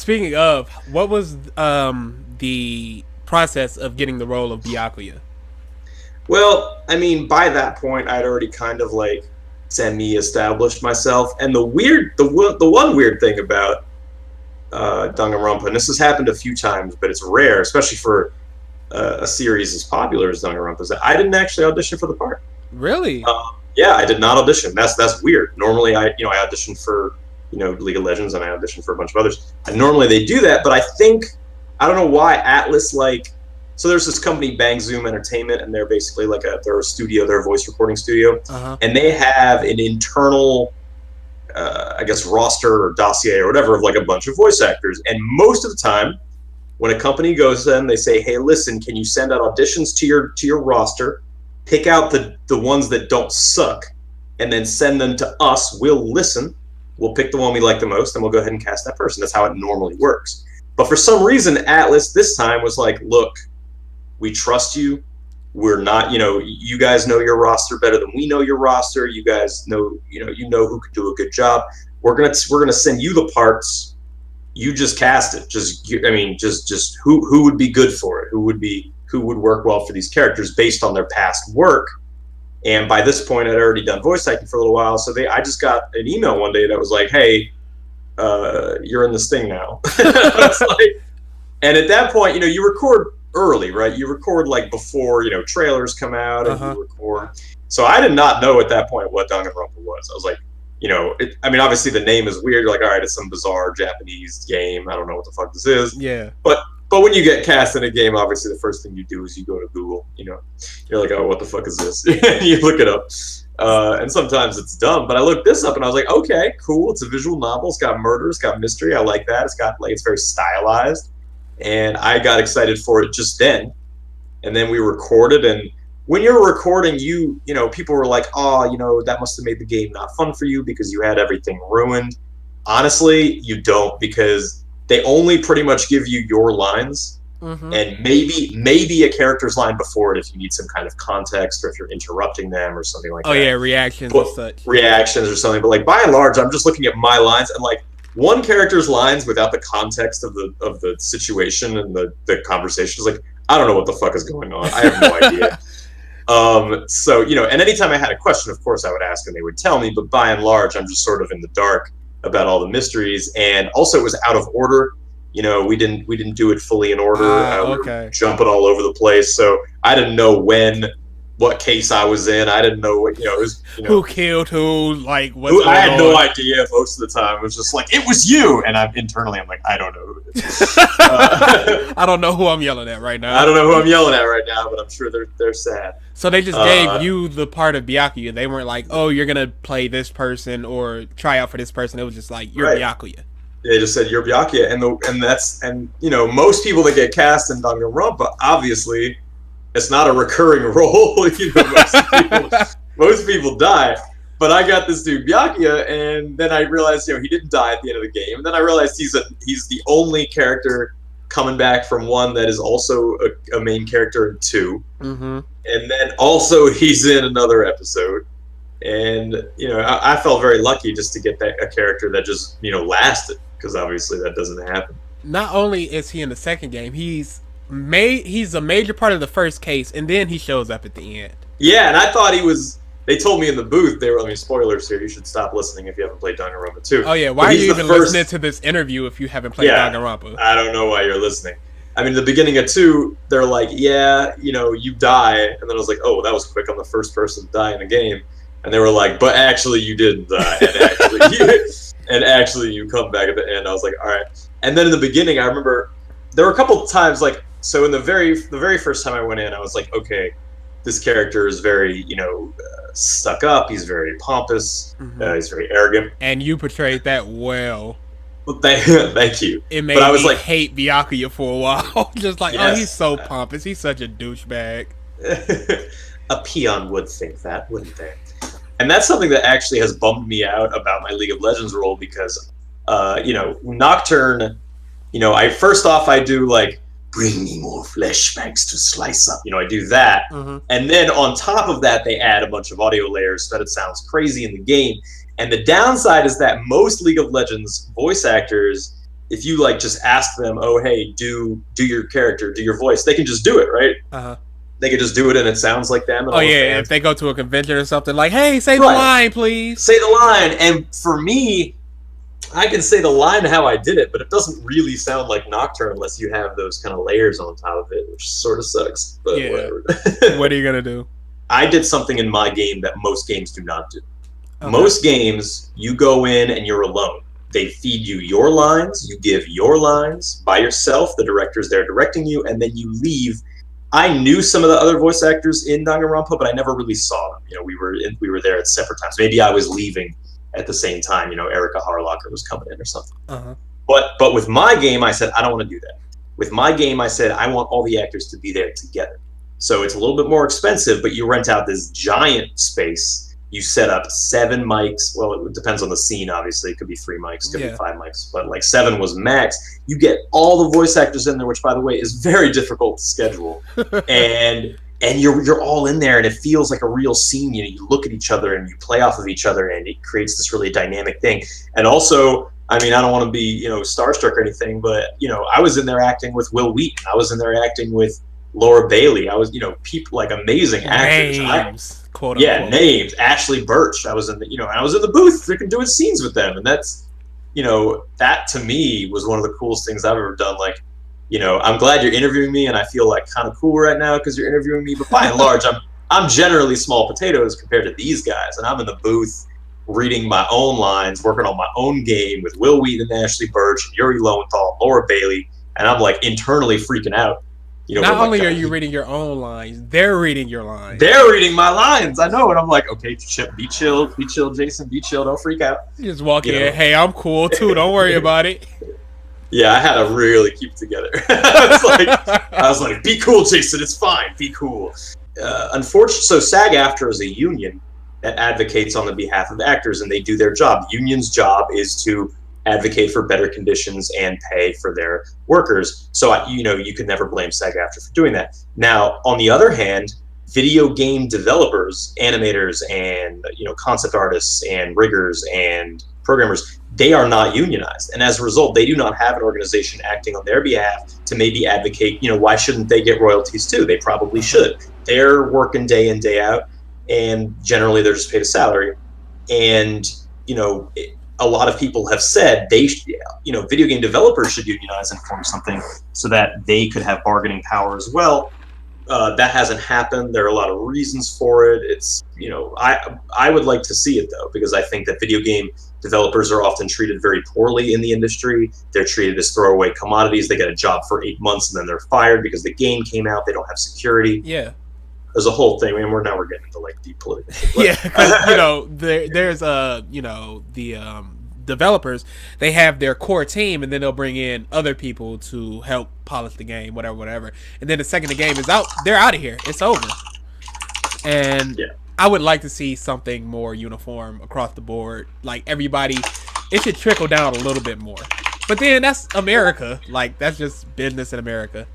Speaking of, what was the process of getting the role of Byakuya? Well, I mean, by that point, I'd already kind of like semi-established myself. And the one weird thing about Danganronpa, and this has happened a few times, but it's rare, especially for a series as popular as Danganronpa, is that I didn't actually audition for the part. Really? Yeah, I did not audition. That's weird. Normally, I auditioned for League of Legends, and I auditioned for a bunch of others. And normally they do that, but I don't know why Atlas So there's this company, Bang Zoom Entertainment, and they're basically they're a studio, they're a voice recording studio, and they have an internal, I guess, roster or dossier or whatever of a bunch of voice actors. And most of the time, when a company goes to them, they say, "Hey, listen, can you send out auditions to your roster, pick out the ones that don't suck, and then send them to us. We'll listen, we'll pick the one we like the most, and we'll go ahead and cast that person." That's how it normally works. But for some reason, Atlas this time was like, "Look, we trust you. We're not, you guys know your roster better than we know your roster. You guys know, who could do a good job. We're gonna send you the parts. You just cast it. Just who would be good for it? Who would work well for these characters based on their past work." And by this point, I'd already done voice acting for a little while, so I just got an email one day that was like, "Hey, you're in this thing now." And at that point, you record early, right? You record before trailers come out, and you record. So I did not know at that point what Danganronpa was. I was like, obviously the name is weird. You're like, all right, it's some bizarre Japanese game. I don't know what the fuck this is. Yeah. But when you get cast in a game, obviously the first thing you do is you go to Google. You're like, oh, what the fuck is this? And you look it up. And sometimes it's dumb, but I looked this up and I was like, okay, cool. It's a visual novel. It's got murder. It's got mystery. I like that. It's very stylized. And I got excited for it just then. And then we recorded. And when you're recording, people were like, oh, that must have made the game not fun for you because you had everything ruined. Honestly, you don't, because they only pretty much give you your lines. And maybe a character's line before it if you need some kind of context or if you're interrupting them or something like that. Oh, yeah, reactions and such. Reactions or something. But by and large, I'm just looking at my lines and one character's lines without the context of the situation and the conversation is I don't know what the fuck is going on. I have no idea. So, and anytime I had a question, of course I would ask and they would tell me, but by and large, I'm just sort of in the dark about all the mysteries. And also it was out of order. We didn't do it fully in order. Okay. We were jumping all over the place. So I didn't know what case I was in. I didn't know what, it was, who killed who, I had no idea most of the time. It was just it was you. And internally, I'm like, I don't know who it is. I don't know who I'm yelling at right now. I don't know who I'm yelling at right now, but I'm sure they're sad. So they just gave you the part of Byakuya. They weren't like, oh, you're going to play this person or try out for this person. It was just like, you're right. Byakuya. They just said you're Byakuya, and most people that get cast in Danganronpa, obviously, it's not a recurring role. Most people die, but I got this dude Byakuya, and then I realized he didn't die at the end of the game, and then I realized he's the only character coming back from one that is also a main character in 2, and then also he's in another episode. And I felt very lucky just to get a character that just lasted, because obviously that doesn't happen. Not only is he in the second game, he's a major part of the first case, and then he shows up at the end. Yeah, and I thought he was. They told me in the booth spoilers here. You should stop listening if you haven't played Danganronpa 2. Oh yeah, why are you even listening to this interview if you haven't played Danganronpa? I don't know why you're listening. The beginning of 2, they're like, yeah, you die, and then I was like, oh, that was quick. I'm the first person to die in the game. And they were like, but actually you didn't die, and actually you come back at the end. I was like, all right. And then in the beginning, I remember there were a couple of times so in the very first time I went in, I was like, okay, this character is very stuck up. He's very pompous. He's very arrogant. And you portrayed that well. Well, thank you. It made me hate Byakuya for a while. Just oh, he's so pompous. He's such a douchebag. A peon would think that, wouldn't they? And that's something that actually has bummed me out about my League of Legends role because, Nocturne, I do bring me more flashbacks to slice up. I do that. And then on top of that, they add a bunch of audio layers so that it sounds crazy in the game. And the downside is that most League of Legends voice actors if you like just ask them, oh hey, do your character, do your voice, they can just do it, right? They could just do it and it sounds like them. And oh yeah, if they go to a convention or something, like, hey, say the Right. line, please. Say the line. And for me, I can say the line how I did it, but it doesn't really sound like Nocturne unless you have those kind of layers on top of it, which sort of sucks. But Yeah. whatever. What are you gonna do? I did something in my game that most games do not do. Okay. Most games, you go in and you're alone. They feed you your lines, you give your lines by yourself, the director's there directing you, and then you leave. I knew some of the other voice actors in Danganronpa, but I never really saw them. You know, we were there at separate times. Maybe I was leaving at the same time. You know, Erica Harlocker was coming in or something. But with my game, I said I don't want to do that. With my game, I said I want all the actors to be there together. So it's a little bit more expensive, but you rent out this giant space. You set up 7 mics. Well, it depends on the scene, obviously. It could be 3 mics, could be 5 mics, but like 7 was max. You get all the voice actors in there, which, by the way, is very difficult to schedule. and you're all in there, and it feels like a real scene. You know, you look at each other and you play off of each other, and it creates this really dynamic thing. And also, I mean, I don't want to be, you know, starstruck or anything, but, you know, I was in there acting with Will Wheaton. I was in there acting with Laura Bailey. I was, you know, people like amazing actors. Names. Quote unquote. Names. Ashley Birch. I was in the, you know, I was in the booth freaking doing scenes with them, and that's, you know, that to me was one of the coolest things I've ever done. Like, you know, I'm glad you're interviewing me, and I feel like kind of cool right now because you're interviewing me. But by and large, I'm generally small potatoes compared to these guys, and I'm in the booth reading my own lines, working on my own game with Will Wheaton and Ashley Birch and Yuri Lowenthal, Laura Bailey, and I'm like internally freaking out. You know, not only are you reading your own lines, they're reading your lines. They're reading my lines. I know, and I'm like, okay, be chill, Jason, be chill, don't freak out. You just walk in, hey, I'm cool too, don't worry about it. Yeah, I had to really keep it together. I was like, be cool, Jason, it's fine, be cool. Unfortunately, so SAG-AFTRA is a union that advocates on the behalf of actors, and they do their job. Union's job is to advocate for better conditions and pay for their workers. So, you know, you could never blame SAG-AFTRA for doing that. Now, on the other hand, video game developers, animators, and, you know, concept artists and riggers and programmers, they are not unionized. And as a result, they do not have an organization acting on their behalf to maybe advocate, you know, why shouldn't they get royalties too? They probably should. They're working day in, day out, and generally they're just paid a salary. And, you know, a lot of people have said you know, video game developers should unionize and form something so that they could have bargaining power as well. That hasn't happened. There are a lot of reasons for it. It's, you know, I would like to see it though, because I think that video game developers are often treated very poorly in the industry. They're treated as throwaway commodities. They get a job for 8 months and then they're fired because the game came out. They don't have security. Yeah. There's a whole thing. I mean, we're getting into like deep political shit. Yeah, because you know, there's you know, the developers, they have their core team, and then they'll bring in other people to help polish the game, whatever. And then the second the game is out, they're out of here. It's over. And yeah. I would like to see something more uniform across the board. Like everybody, it should trickle down a little bit more. But then that's America. Like that's just business in America.